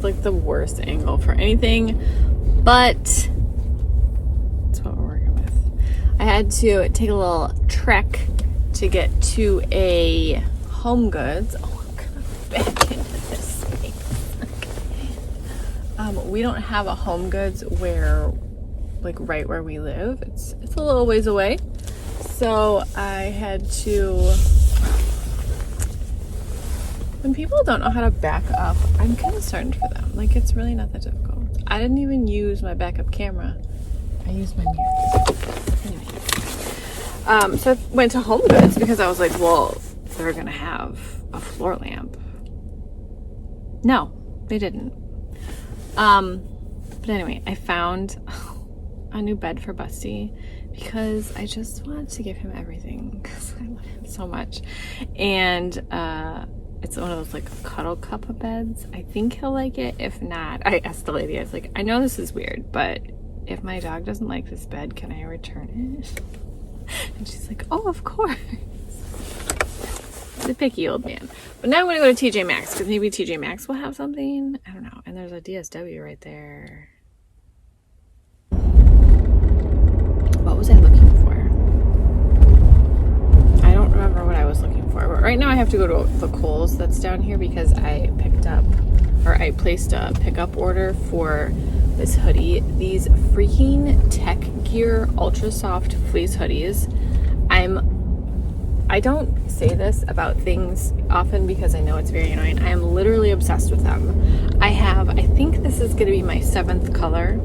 like the worst angle for anything, but that's what we're working with. I had to take a little trek to get to a Home Goods. Oh, I'm gonna back into this space. Okay. We don't have a Home Goods where, like, right where we live. It's a little ways away. So I had to, when people don't know how to back up, I'm concerned for them. Like, it's really not that difficult. I didn't even use my backup camera. I used my mirrors. Anyway. So I went to Home Goods because I was like, well, they're gonna have a floor lamp. No, they didn't. But anyway, I found a new bed for Busty because I just wanted to give him everything because I love him so much. And it's one of those like cuddle cup of beds. I think he'll like it. If not, I asked the lady, I was like, I know this is weird, but if my dog doesn't like this bed, can I return it? And she's like, oh, of course. The picky old man. But now I'm going to go to TJ Maxx because maybe TJ Maxx will have something. I don't know. And there's a DSW right there. What was I looking for? I don't remember what I was looking for. But right now I have to go to the Kohl's that's down here because I placed a pickup order for this hoodie. These freaking Tech Gear Ultra Soft Fleece hoodies. I don't say this about things often because I know it's very annoying. I am literally obsessed with them. I think this is going to be my 7th color.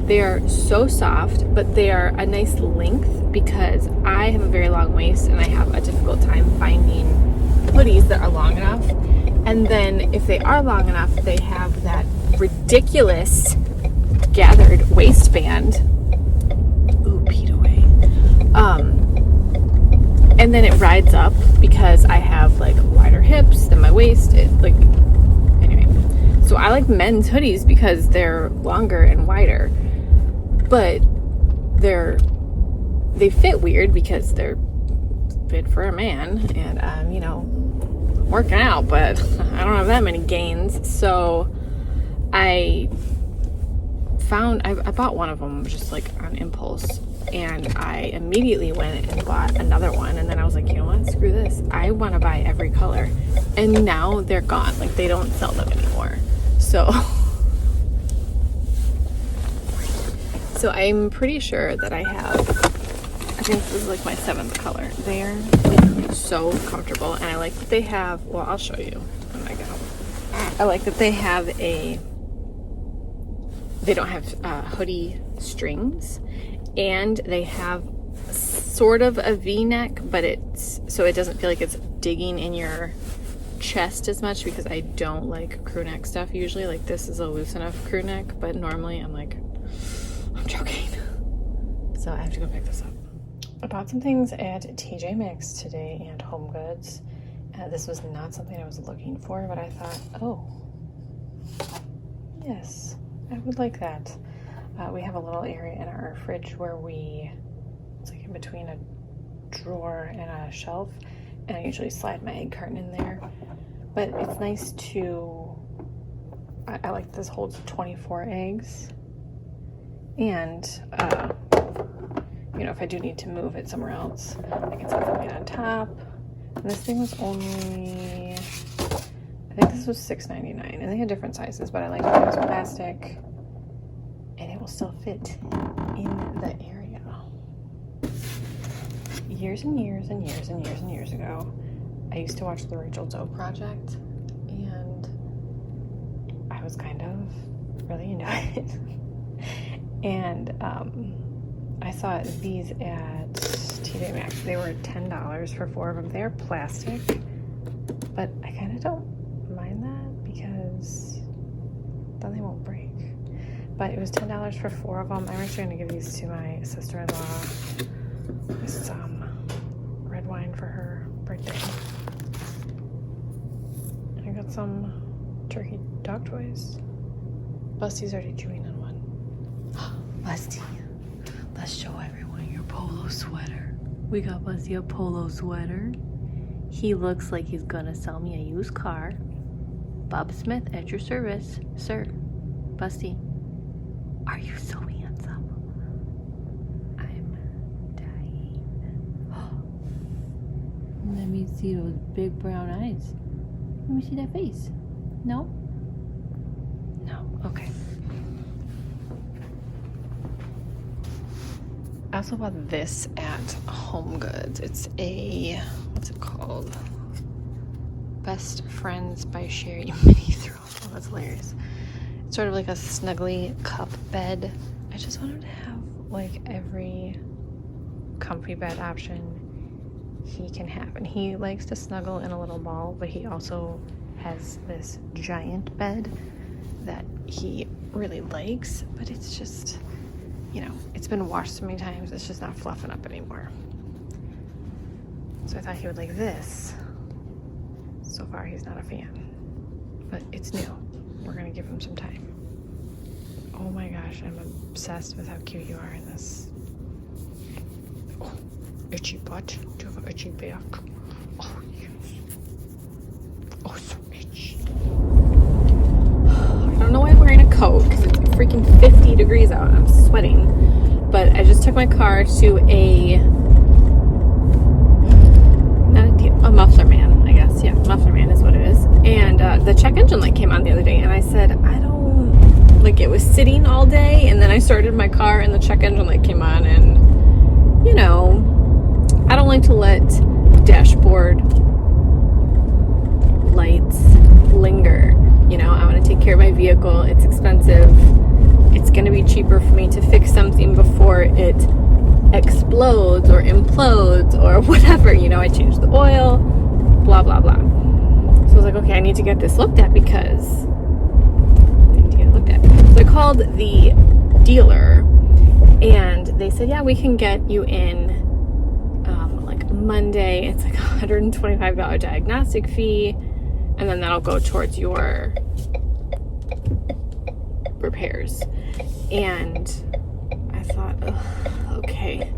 They are so soft, but they are a nice length because I have a very long waist and I have a difficult time finding hoodies that are long enough. And then if they are long enough, they have that ridiculous gathered waistband. Ooh, peed away. And then it rides up because I have like wider hips than my waist. Anyway. So I like men's hoodies because they're longer and wider. But they fit weird because they're fit for a man. And I'm, working out, but I don't have that many gains. So I bought one of them just like on impulse. And I immediately went and bought another one. And then I was like, you know what? Screw this. I want to buy every color. And now they're gone. Like, they don't sell them anymore. So I'm pretty sure that I think this is like my 7th color. They're so comfortable. And I like that they have, well, I'll show you when I go. I like that they don't have hoodie strings. And they have sort of a V-neck, but so it doesn't feel like it's digging in your chest as much because I don't like crew neck stuff usually. Like, this is a loose enough crew neck, but normally I'm joking. So I have to go pick this up. I bought some things at TJ Maxx today and Home Goods. This was not something I was looking for, but I thought, oh, yes, I would like that. We have a little area in our fridge where it's like in between a drawer and a shelf, and I usually slide my egg carton in there. But it's nice to, I like this holds 24 eggs. And, if I do need to move it somewhere else, I can set something on top. And this thing was only, I think this was $6.99, and they had different sizes, but I like it was plastic. And it will still fit in the area. Years and years and years and years and years ago, I used to watch the Rachel Doe Project, and I was kind of really into it. And I saw these at TJ Maxx. They were $10 for 4 of them. They're plastic, but I kind of don't mind that because then they won't break. But it was $10 for 4 of them. I'm actually going to give these to my sister-in-law. Some red wine for her birthday. I got some turkey dog toys. Busty's already chewing on one. Busty, let's show everyone your polo sweater. We got Busty a polo sweater. He looks like he's going to sell me a used car. Bob Smith at your service, sir. Busty. Are you so handsome? I'm dying. Let me see those big brown eyes. Let me see that face. No? No. Okay. I also bought this at Home Goods. It's a, what's it called? Best Friends by Sherry mini throw. Oh, that's hilarious. It's sort of like a snuggly cup bed. I just wanted to have like every comfy bed option he can have. And he likes to snuggle in a little ball, but he also has this giant bed that he really likes, but it's just, you know, it's been washed so many times, it's just not fluffing up anymore. So I thought he would like this. So far, he's not a fan, but it's new. We're gonna give him some time. Oh my gosh, I'm obsessed with how cute you are in this. Oh, itchy butt. Do you have an itchy back? Oh, yes. Oh, so itchy. I don't know why I'm wearing a coat, because it's freaking 50 degrees out and I'm sweating. But I just took my car to a muffler man, I guess. Yeah, muffler man is what it is. And the check engine light came on the other day, and I said, I don't, like, it was sitting all day, and then I started my car and the check engine light came on, and, you know, I don't like to let dashboard lights linger. You know, I want to take care of my vehicle. It's expensive. It's going to be cheaper for me to fix something before it explodes or implodes or whatever. You know, I changed the oil, blah, blah, blah. So I was like, okay, I need to get this looked at because I need to get it looked at. So I called the dealer and they said, yeah, we can get you in like Monday. It's like a $125 diagnostic fee, and then that'll go towards your repairs. And I thought, okay.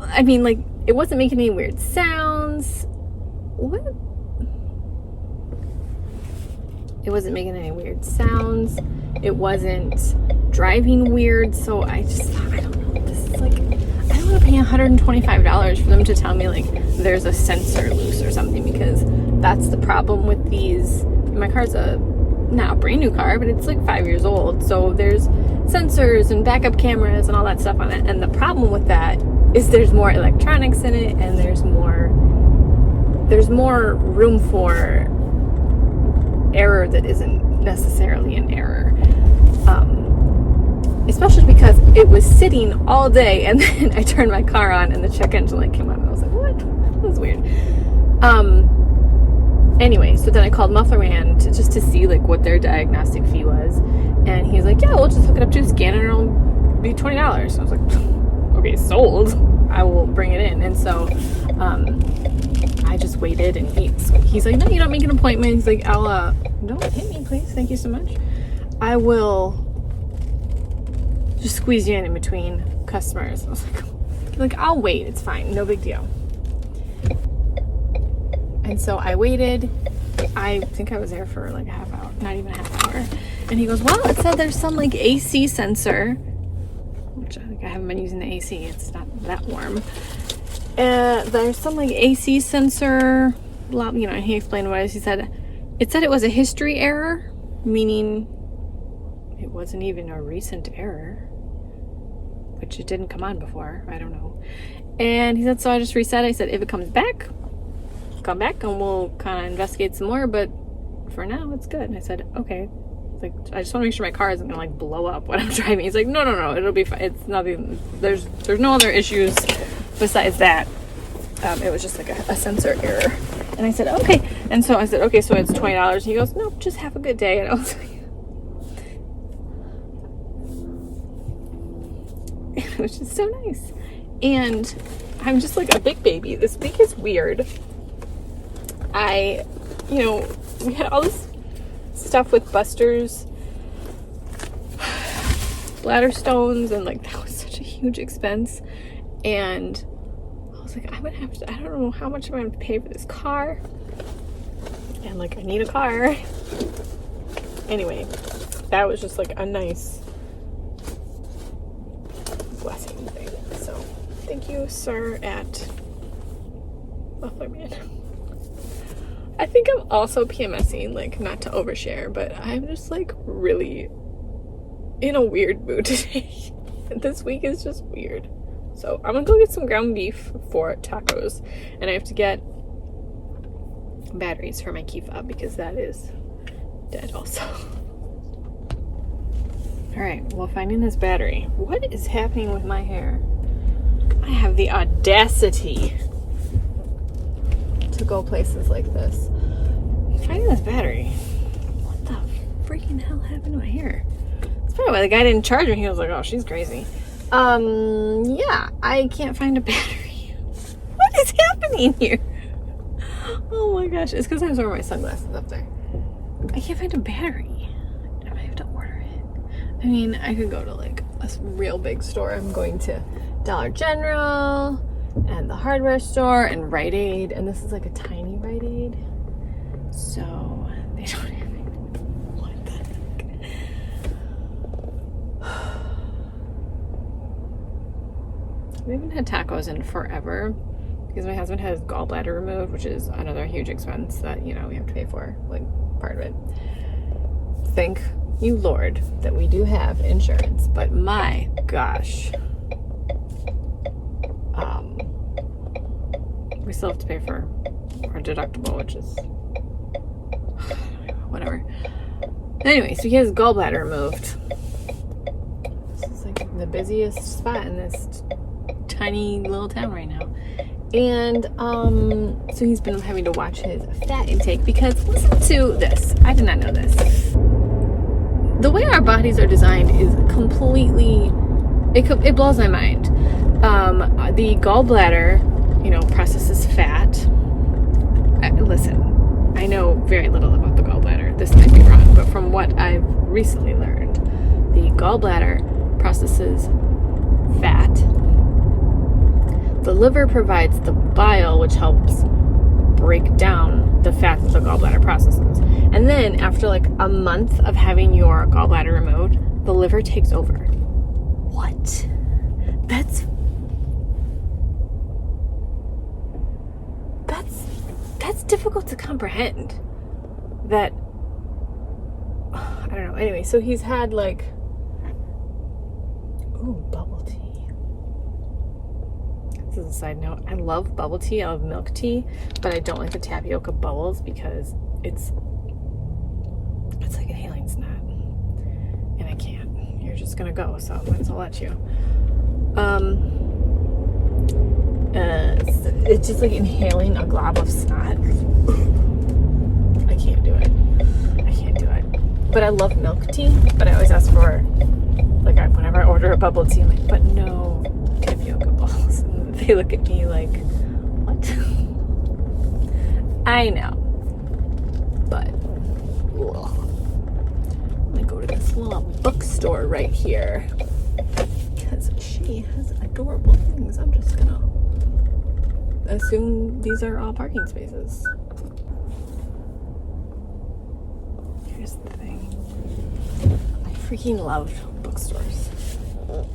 I mean, like, it wasn't making any weird sounds. What? It wasn't making any weird sounds. It wasn't driving weird. So I just thought, I don't know. This is like, I don't want to pay $125 for them to tell me, like, there's a sensor loose or something, because that's the problem with these. My car's not a brand new car, but it's like 5 years old. So there's sensors and backup cameras and all that stuff on it. And the problem with that is there's more electronics in it, and there's more room for error that isn't necessarily an error. Especially because it was sitting all day, and then I turned my car on and the check engine light came on, and I was like, what? That was weird. Anyway, so then I called Muffler Man just to see like what their diagnostic fee was, and he's like, yeah, we'll just hook it up to a scanner and it'll be $20. So I was like, okay, sold. I will bring it in. And so I just waited, and he's like, no, you don't make an appointment. He's like, I'll don't hit me, please. Thank you so much. I will just squeeze you in between customers. I was like, I'll wait. It's fine. No big deal. And so I waited. I think I was there for like a half hour, not even a half hour. And he goes, well, it said there's some like AC sensor, which I think I haven't been using the AC. It's not that warm. There's some like AC sensor, blah, you know, and he explained what it is. He said, it said it was a history error, meaning it wasn't even a recent error, which it didn't come on before. I don't know. And he said, so I just reset it. I said, if it comes back, come back and we'll kind of investigate some more, but for now it's good. And I said, okay. Like, I just want to make sure my car isn't gonna like blow up when I'm driving. He's like, no, it'll be fine. It's nothing. There's no other issues besides that. It was just like a sensor error. And I said, okay. And so I said, okay, so it's $20. And he goes, no, just have a good day. And I was like, it was just so nice. And I'm just like a big baby. This week is weird. We had all this stuff with Buster's bladder stones, and like that was such a huge expense. And I was like, I don't know how much I'm gonna pay for this car. And like, I need a car. Anyway, that was just like a nice blessing thing. So thank you, sir, at Mufflerman. I think I'm also PMSing, like, not to overshare, but I'm just like really in a weird mood today. This week is just weird. So I'm gonna go get some ground beef for tacos, and I have to get batteries for my key fob because that is dead also. Alright, well, finding this battery. What is happening with my hair? I have the audacity to go places like this. Finding this battery. What the freaking hell happened to my hair? That's probably why the guy didn't charge me. He was like, oh, she's crazy. Yeah, I can't find a battery. What is happening here? Oh my gosh, it's because I was wearing my sunglasses up there. I can't find a battery. I might have to order it. I mean, I could go to like a real big store. I'm going to Dollar General and the hardware store and Rite Aid, and this is like a tiny Rite Aid, so they don't have it. What the heck? We haven't had tacos in forever because my husband has gallbladder removed, which is another huge expense that, you know, we have to pay for, like, part of it. Thank you, Lord, that we do have insurance, but my gosh. We still have to pay for our deductible, which is whatever. Anyway, so he has gallbladder removed. This is like the busiest spot in this tiny little town right now. And so he's been having to watch his fat intake because, listen to this. I did not know this. The way our bodies are designed is completely, it blows my mind. The gallbladder, you know, processes fat. Listen, I know very little about the gallbladder. This might be wrong, but from what I've recently learned, the gallbladder processes fat. The liver provides the bile, which helps break down the fat that the gallbladder processes. And then after like a month of having your gallbladder removed, the liver takes over. What? That's difficult to comprehend. That, I don't know. Anyway, so he's had like, ooh, bubble tea. This is a side note. I love bubble tea. I love milk tea, but I don't like the tapioca bubbles because it's like inhaling snot, and I can't. You're just gonna go, so I might as well let you. It's just like inhaling a glob of snot. I can't do it. But I love milk tea, but I always ask for, like, whenever I order a bubble tea, I'm like, but no tapioca balls. And they look at me like, what? I know. But, ugh. I'm gonna go to this little bookstore right here because she has adorable things. I'm just gonna assume these are all parking spaces. Here's the thing. I freaking love bookstores.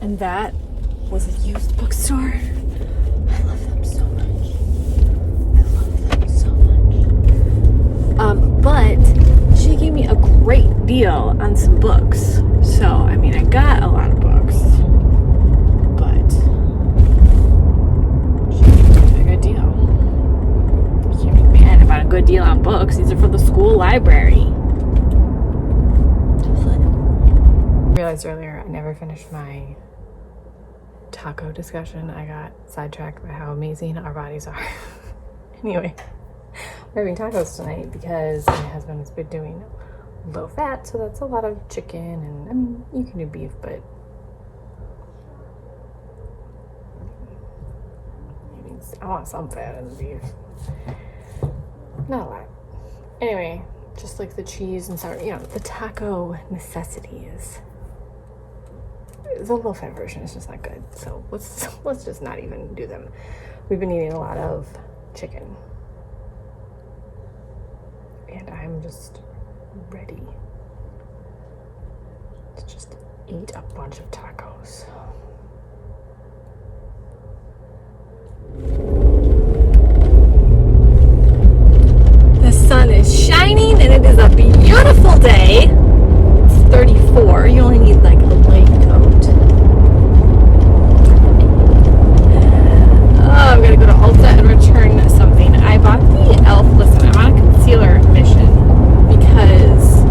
And that was a used bookstore. I love them so much. But she gave me a great deal on some books. So, I mean, I got a lot of books. But she gave me a good deal. You can't be mad about a good deal on books. These are for the school library. I realized earlier I never finished my taco discussion. I got sidetracked by how amazing our bodies are. Anyway, we're having tacos tonight because my husband has been doing low fat, so that's a lot of chicken, and I mean, you can do beef, but I want some fat in the beef. Not a lot. Anyway, just like the cheese and sour, you know, the taco necessity is the low fat version is just not good. So let's just not even do them. We've been eating a lot of chicken, and I'm just ready to just eat a bunch of tacos. The sun is shining and it is a beautiful day. It's 34. You only need like a light coat. Oh, I'm gonna go to Ulta and return something. I bought the e.l.f. Listen, I'm on a concealer mission because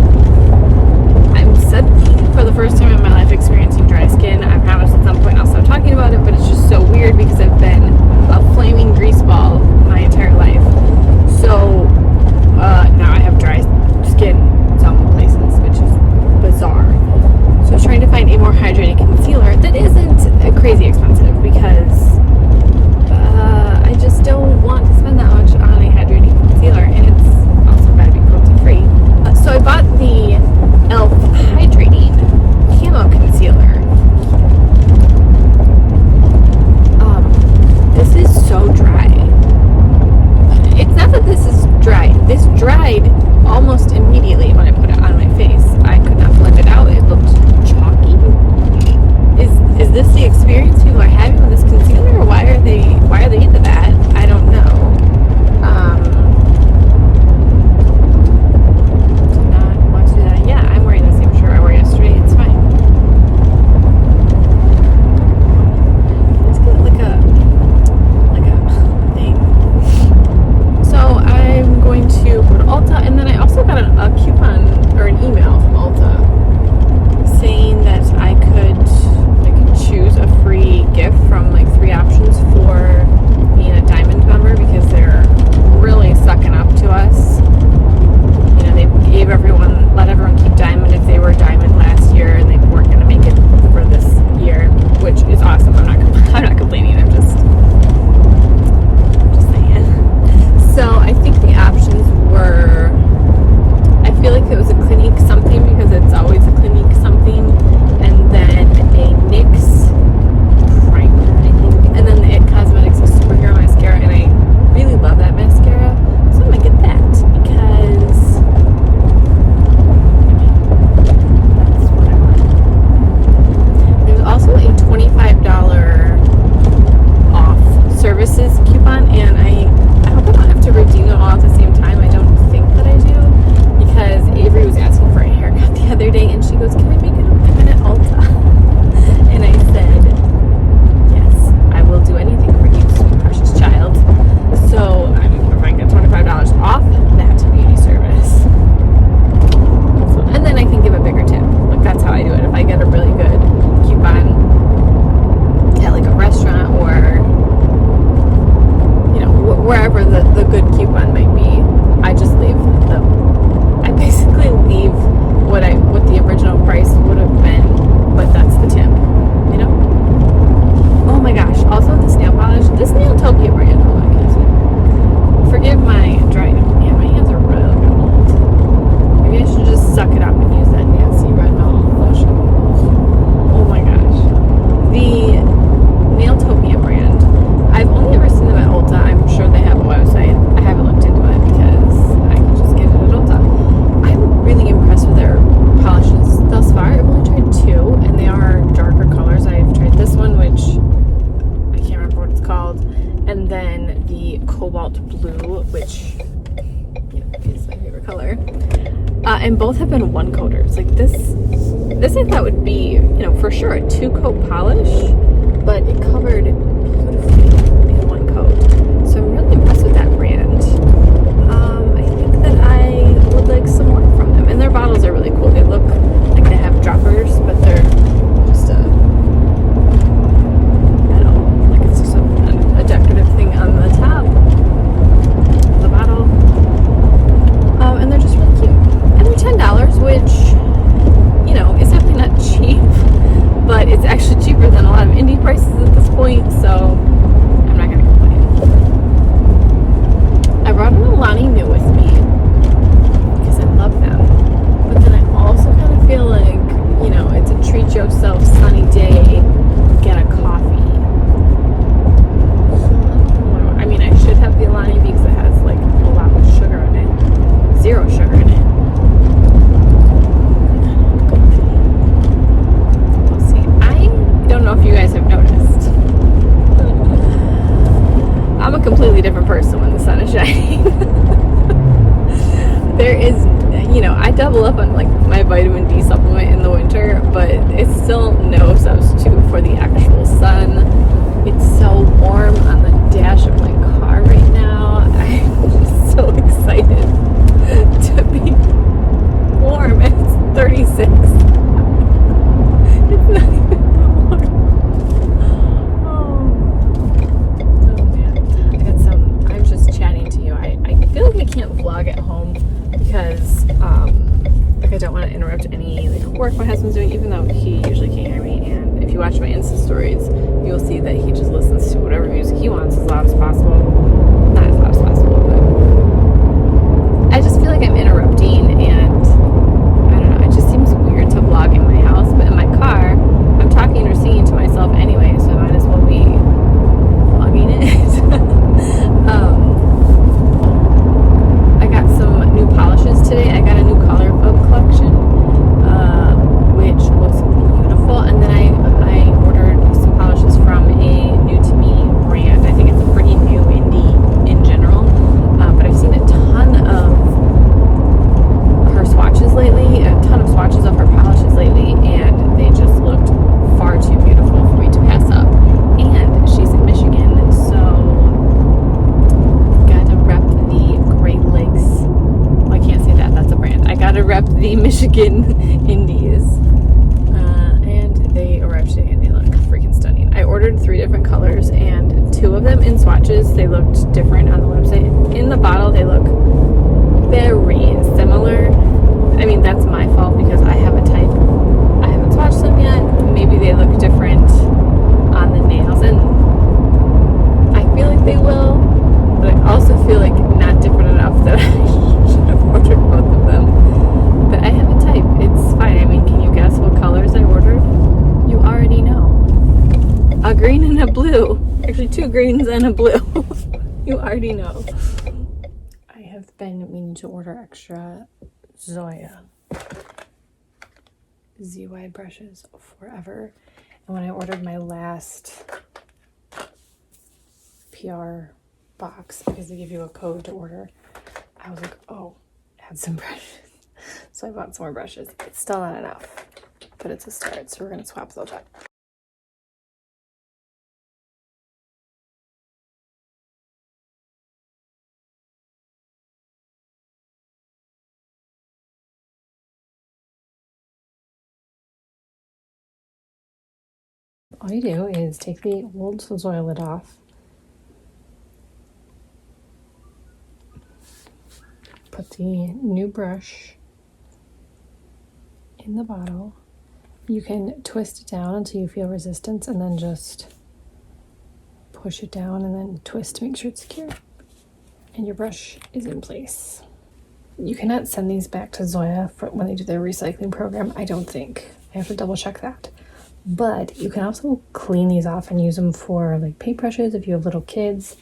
I'm suddenly, for the first time in my life, experiencing dry skin. I promise at some point I'll stop talking about it, but it's just so weird because I've been a flaming grease ball my entire life. So now I have dry skin in some places, which is bizarre. So I was trying to find a more hydrating concealer that isn't crazy expensive because I just don't want to spend that much on a hydrating concealer, and it's also got to be cruelty free. So I bought the e.l.f. Hydrating Camo Concealer. This is so dry. It's not that this is dry. This dried almost immediately when I put it on my face. I could not blend it out. It looked chalky. Is this the experience people are having with this concealer, or why are they into that? I don't know. Do not want to do that. Yeah, I'm wearing the same shirt I wore yesterday. It's fine. Let's get like a thing. So I'm going to go to Ulta, and then I also got a coupon or an email from Ulta saying that I could choose a free gift from like 3 options for being a diamond member because they're really sucking up to us. You know, they let everyone keep diamond if they were diamond last year, and they weren't going to make it for this year, which is awesome. I'm not complaining. I'm just saying. So I think the options were, I feel like it was a Clinique something because it's always a Clinique something, and then a NYX primer, I think, and then the It Cosmetics Superhero Mascara, and I really love that mascara, so I'm gonna get that because that's what I want. There's also a $25 off services coupon, and I hope I don't have to redeem them all at the same time. I don't think that I do, because Avery was asking for a haircut the other day, and she goes, "Can I make an appointment at Ulta?" And I said, "Yes, I will do anything for you, sweet precious child." So if I can get $25 off that beauty service, and then I can give a bigger tip. Like, that's how I do it. If I get a really good coupon at like a restaurant or wherever the good coupon might be, I just leave I basically leave what the original price would have been, but that's the tip, you know? Oh my gosh, also this nail polish, this Nailtopia brand, hold on, can you see? Forgive my dry, yeah, my hands are really old. Maybe I should just suck it up and use that Nancy Red Melt lotion. Oh my gosh. The Nailtopia brand, I've only ever seen them at Ulta. I'm sure they have a website. I haven't looked into it because I can just get it at Ulta. I'm really impressed with their polishes thus far. I've only tried 2, and they are darker colors. I've tried this one, which I can't remember what it's called, and then the cobalt blue, which is my favorite color. And both have been 1-coaters. Like this I thought would be, for sure a 2-coat polish, but it covered beautifully in 1 coat. So I'm really impressed with that brand. I think that I would like some more from them. And their bottles are really cool. They look like they have droppers, but they're just like it's just a decorative thing on the top of the bottle. And they're just really cute. And they're $10, which, is definitely not cheap, but it's actually cheaper than a lot of indie prices at this point, so you know, I double up on like my vitamin D supplement in the winter, but it's still no substitute for the actual sun. It's so warm on the dash of my car right now. I'm just so excited to be warm. It's 36. It's not even warm. Oh man. I'm just chatting to you. I feel like I can't vlog at home because like I don't want to interrupt any like work my husband's doing, even though he usually can't hear me. And if you watch my Insta stories, you'll see that he just listens to whatever music he wants as loud as possible. Not as loud as possible, but I just feel like I'm interrupting, and I don't know, it just seems weird to vlog in my house, but in my car I'm talking or singing to myself anyway, so I might as well be vlogging it. I got some new polishes today. I got a new color book collection, which was beautiful, and then I ordered some polishes from a new to me brand. I think it's a pretty new indie in general, but I've seen a ton of her swatches lately, a ton of swatches of her polishes lately, and they just looked far too beautiful for me to pass up. And she's in Michigan, so gotta rep the Great Lakes. Well, I can't say that, that's a brand. I gotta rep the Michigan Indies. And they arrived today and they look freaking stunning. I ordered 3 different colors, and 2 of them in swatches, they looked different on the website. In the bottle, they look very similar. I mean, that's my fault because I have a type. I haven't swatched them yet. Maybe they look different on the nails, and I feel like they will, but I also feel like not different enough that I should have ordered both of them. But I have a type. It's fine. I mean, can you guess what colors I ordered? You already know. A green and a blue. Actually, 2 greens and a blue. You already know. I have been meaning to order extra Zoya Z-wide brushes forever. And when I ordered my last PR box, because they give you a code to order, I was like, oh, add some brushes. So I bought some more brushes. It's still not enough, but it's a start, so we're going to swap those up. All you do is take the old Zoya lid off, put the new brush in the bottle. You can twist it down until you feel resistance, and then just push it down and then twist to make sure it's secure. And your brush is in place. You cannot send these back to Zoya for when they do their recycling program, I don't think. I have to double check that. But you can also clean these off and use them for like paintbrushes if you have little kids.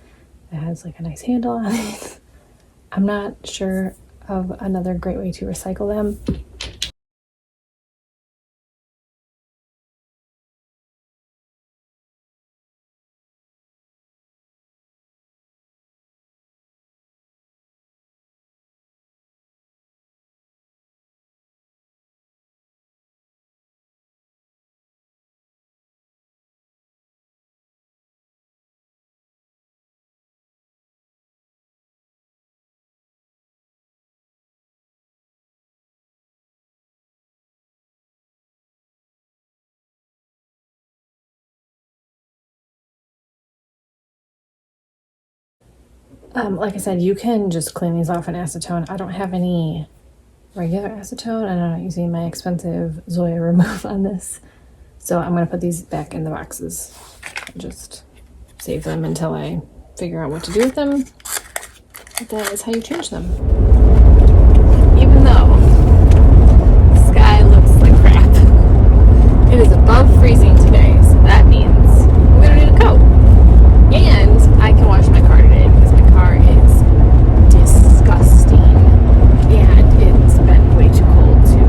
It has like a nice handle on it. I'm not sure of another great way to recycle them. Like I said, you can just clean these off in acetone. I don't have any regular acetone, and I'm not using my expensive Zoya Remove on this. So I'm going to put these back in the boxes and just save them until I figure out what to do with them. But that is how you change them. Even though the sky looks like crap, it is above freezing today, so that means we don't need a coat. And I can wash my car today because my car is disgusting and it's been way too cold to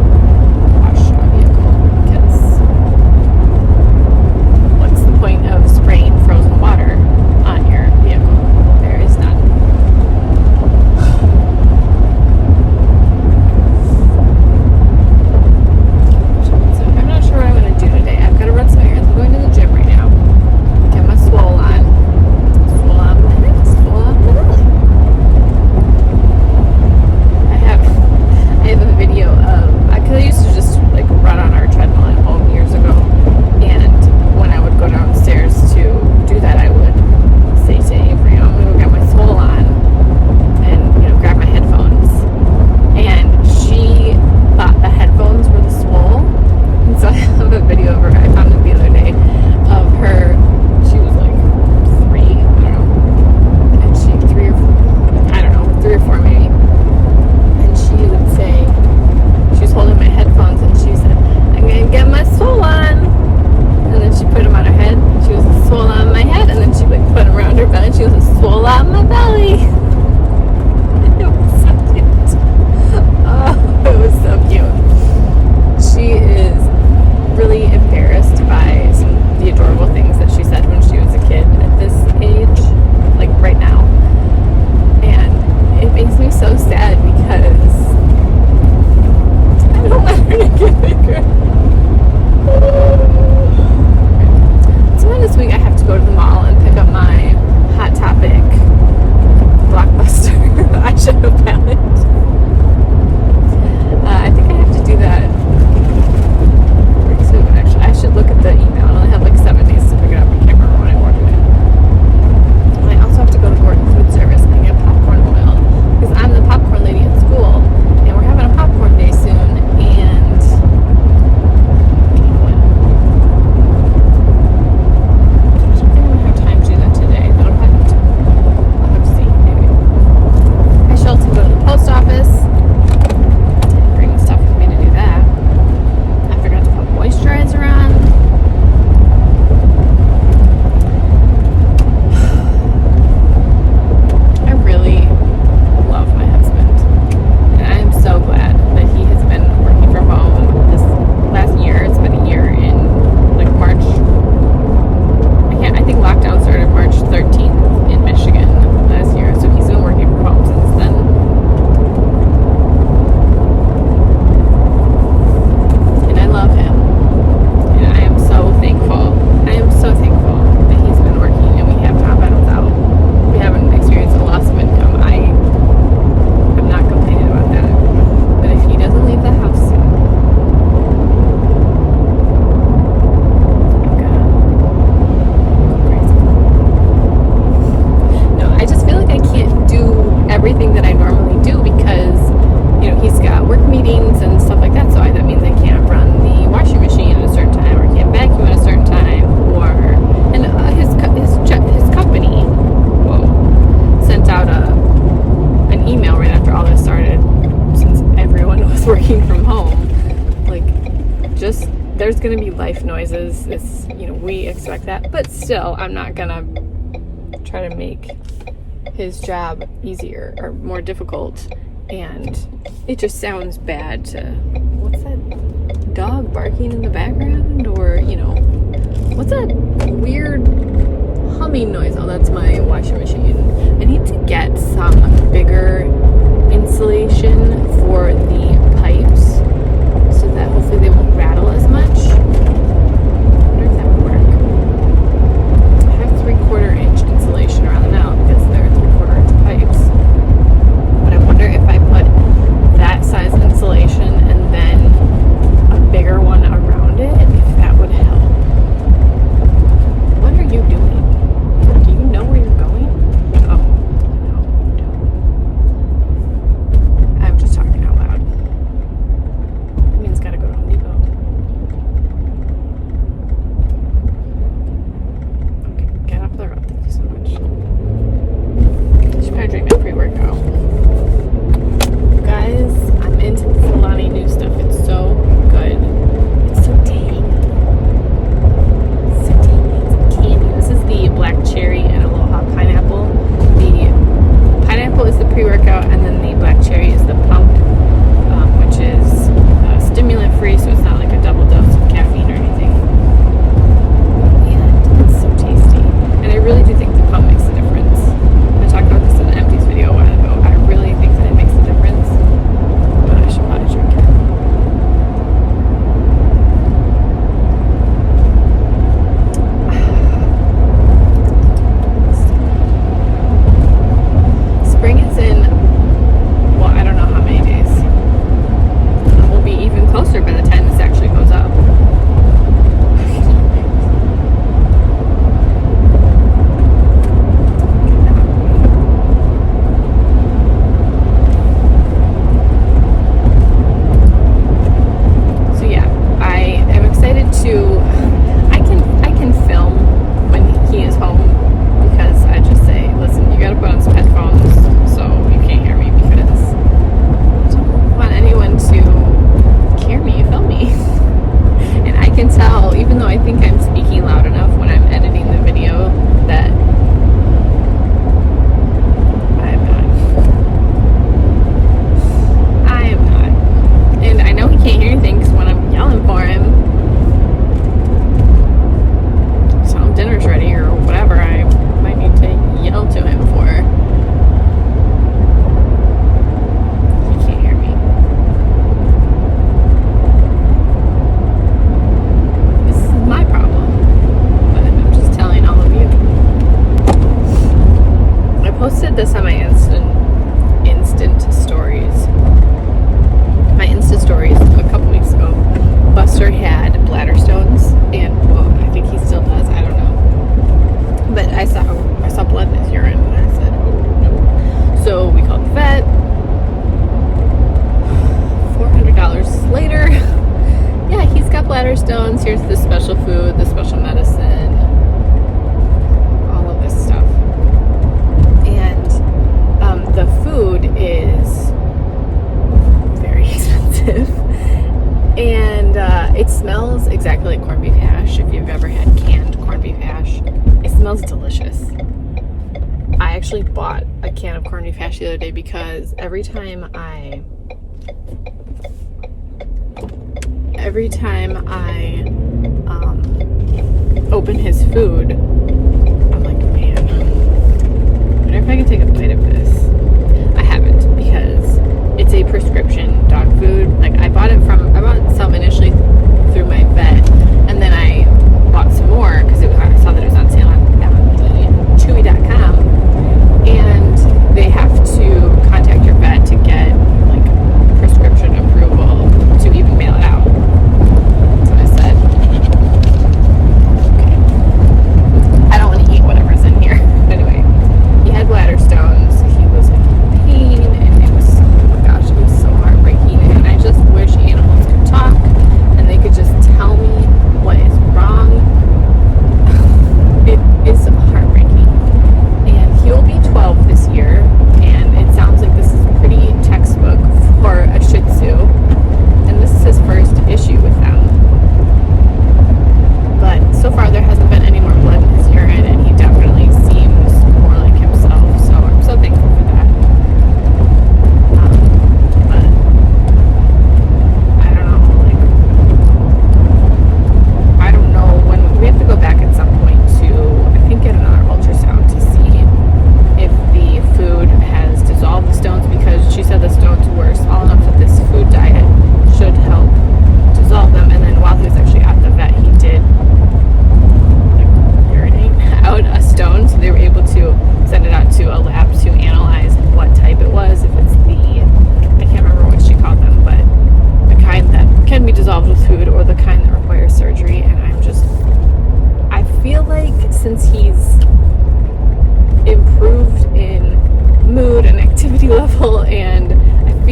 wash a vehicle, because what's the point of spraying frozen water on your vehicle? There is none. working from home, like, just, there's gonna be life noises. It's, you know, we expect that, but still, I'm not gonna try to make his job easier or more difficult. And it just sounds bad to, what's that dog barking in the background? Or, you know, what's that weird humming noise? Oh, that's my washing machine. I need to get some bigger insulation for the pipes so that hopefully they won't rattle as much. I wonder if that would work. I have 3/4 inch insulation around them now because they're 3/4 inch pipes. But I wonder if I put that size insulation and then a bigger one around it, if that would help. What are you doing? Do you know where you're going? Oh, no, you don't. I'm just talking out loud. That means gotta go to Home Depot. Okay, get off the road. Thank you so much. I should probably drink my pre-workout. Guys, I'm into the Solani new stuff. It's so good. It's so tangy. It's so tangy. It's candy. This is the black cherry and aloha pineapple. The pineapple is the pre-workout, and then the black cherry is the pump, which is stimulant free, so it's not like a double dose of caffeine or anything. And it's so tasty. And I really do think the pump makes a difference. I talked about this in the empties video a while ago. I really think that it makes a difference, but I should probably drink it. Spring is in, well, I don't know how many days. We'll be even closer by the time this actually goes up. So yeah, I am excited to, I can film when he is home, because I just say, listen, you gotta put on some headphones so you can't hear me, because I don't want anyone to hear me, film me. And I can tell, even though I think I'm speaking loud enough when I'm editing the video, that I am not. I am not. And I know he can't hear anything because when I'm yelling for him, tell him dinner's ready or whatever I might need to yell to him for, he can't hear me. This is my problem, but I'm just telling all of you. I posted this on my instant stories. My Insta stories a couple weeks ago. Buster had bladder stones, and well, I think he still does. I don't know. But I saw blood in his urine, and I said, oh no. So we called the vet. $400 later. Yeah, he's got bladder stones. Here's the special food, the special medicine, all of this stuff. And the food is very expensive. And it smells exactly like corned beef hash. If you've ever had canned corned beef hash, it smells delicious. I actually bought a can of corned beef hash the other day because every time I open his food, I'm like, man, I wonder if I can take a bite of this. I haven't, because it's a prescription dog food. Like, I bought some initially through my vet, and then I bought some more because I saw that it was on sale on Chewy.com, and they have to contact your vet to get like prescription approval to even mail it out. So I said, okay, I don't want to eat whatever's in here. But anyway, he had bladder stones. He was in pain, and it was, oh my gosh, it was so heartbreaking. And I just wish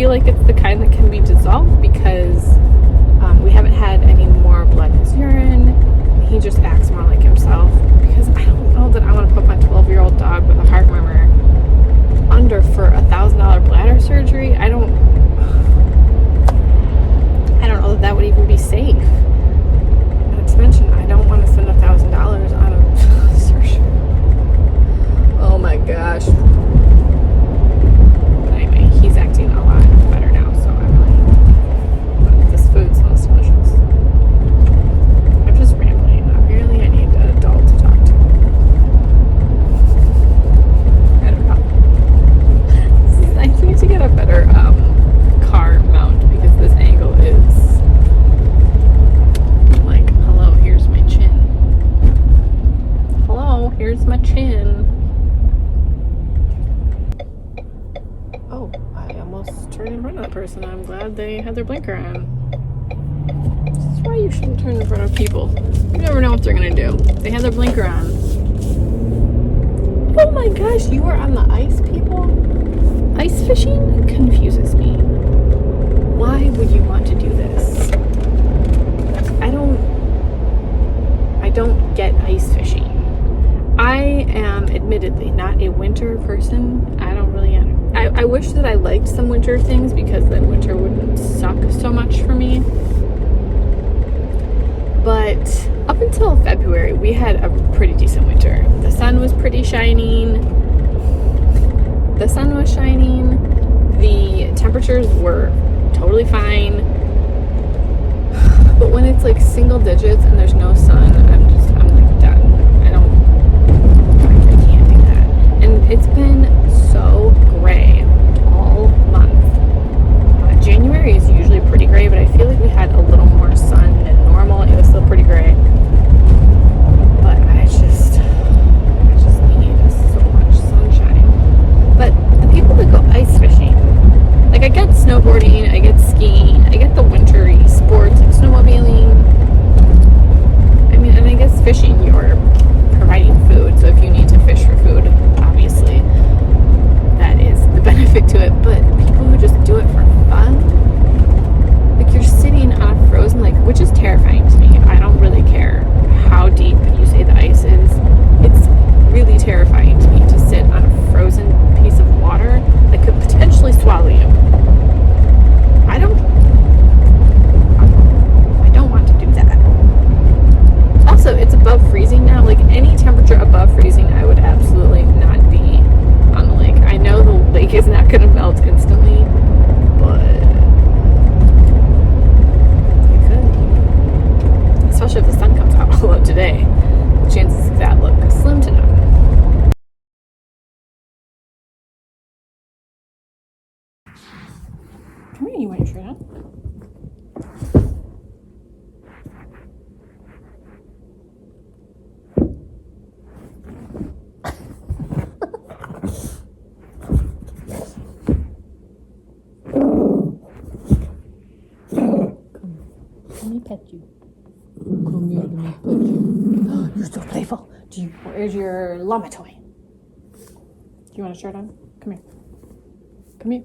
feel like it's the kind that can be dissolved because we haven't had any more blood in his urine. He just acts more like himself, because I don't know that I want to put my 12-year-old dog with a heart murmur under for $1,000 bladder surgery. I don't know that would even be safe. Not to mention, I don't want to spend $1,000 on a surgery. Oh my gosh. But anyway, he's acting a lot better now, so I'm really. But this food smells delicious. I'm just rambling. Apparently, I need an adult to talk to. I don't know. I need to get a better car mount, because this angle is like, hello, here's my chin. Hello, here's my chin. Oh, I almost turned in front of that person. I'm glad they had their blinker on. This is why you shouldn't turn in front of people. You never know what they're gonna do. They had their blinker on. Oh my gosh, you are on the ice, people? Ice fishing confuses me. Why would you want to do this? I don't get ice fishing. I am admittedly not a winter person. I don't really. I wish that I liked some winter things, because then winter wouldn't suck so much for me. But up until February, we had a pretty decent winter. The sun was pretty shining. The sun was shining. The temperatures were totally fine. But when it's like single digits and there's no sun, I'm like done. I can't do that. And it's been so gray all month. January is usually pretty gray, but I feel like we had a little more sun than normal. It was still pretty gray. But I just need so much sunshine. But the people that go ice fishing, like, I get snowboarding, I get skiing, I get the wintry sports like snowmobiling. I mean, and I guess fishing, you're providing food, so if you need to fish for food, obviously that is the benefit to it. But people who just do it for fun, like, you're sitting on a frozen lake, which is terrifying to me. I don't really care how deep you say the ice is. It's really terrifying to me to sit on a frozen piece of water that could potentially swallow you. I don't want to do that. Also, it's above freezing now. Like, any temperature above freezing, I would absolutely not be on the lake. I know the lake is not going to melt instantly, but it could. Especially if the sun comes out. Although today, the chances of that look slim to none. Come here, you want your shirt on? Let me pet you. Come here, let me pet you. You're so playful. Where's your llama toy? Do you want a shirt on? Come here. Come here.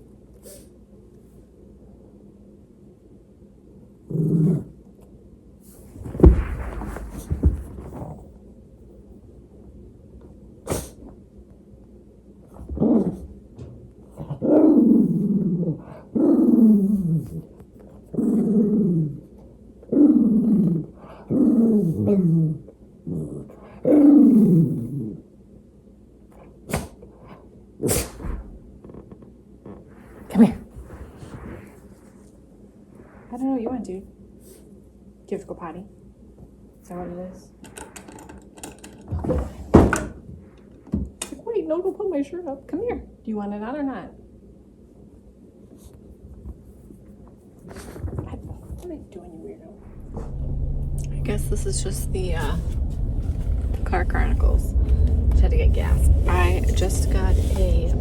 Come here. I don't know what you want, dude. Do you have to go potty? Is that what it is? It's like, wait, no, don't put my shirt up. Come here. Do you want it on or not? What are you doing, you weirdo? I guess this is just the Car Chronicles. Just had to get gas. I just got a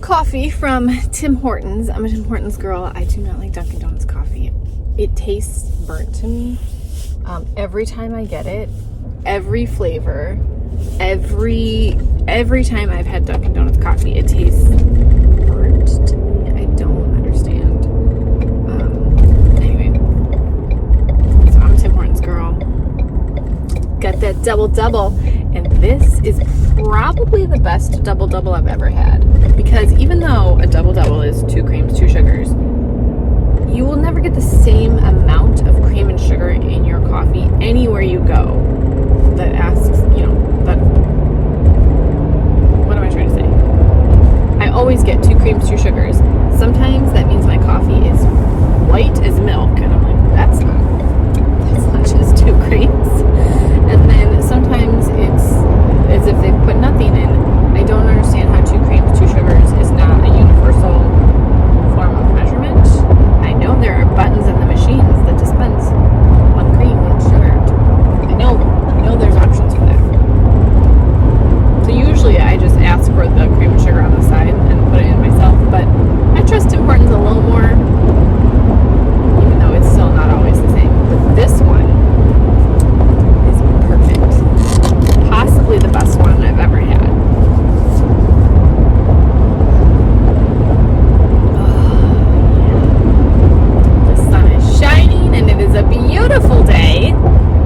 coffee from Tim Hortons. I'm a Tim Hortons girl. I do not like Dunkin' Donuts coffee. It tastes burnt to me. Every time I get it, every flavor, every time I've had Dunkin' Donuts coffee, it tastes burnt to me. I don't got that double-double. And this is probably the best double-double I've ever had. Because even though a double-double is 2 creams, 2 sugars, you will never get the same amount of cream and sugar in your coffee anywhere you go that asks, that, what am I trying to say? I always get 2 creams, 2 sugars. Sometimes that means my coffee is white as milk, and I'm like, that's not just 2 creams. And then sometimes it's as if they've put nothing in. I don't understand how 2 creams, 2 sugars is not a universal form of measurement. I know there are buttons in the machines that dispense 1 cream, 1 sugar. I know there's options for that. So usually I just ask for the cream and sugar on the side and put it in myself, but I trust Tim Hortons a little more, even though it's still not always the same. But this one is perfect. Possibly the best one I've ever had. The sun is shining and it is a beautiful day.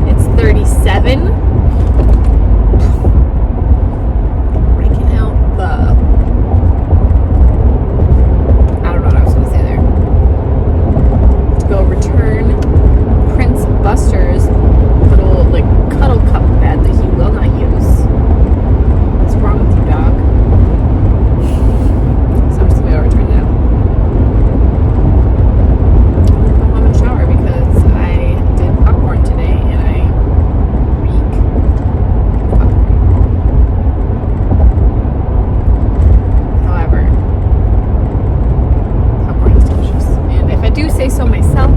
It's 37. Buster's little cuddle cup bed that he will not use. What's wrong with you, dog? So I'm just gonna go return that. I'm gonna go home and shower because I did popcorn today and I reek popcorn. However, popcorn is delicious. And if I do say so myself,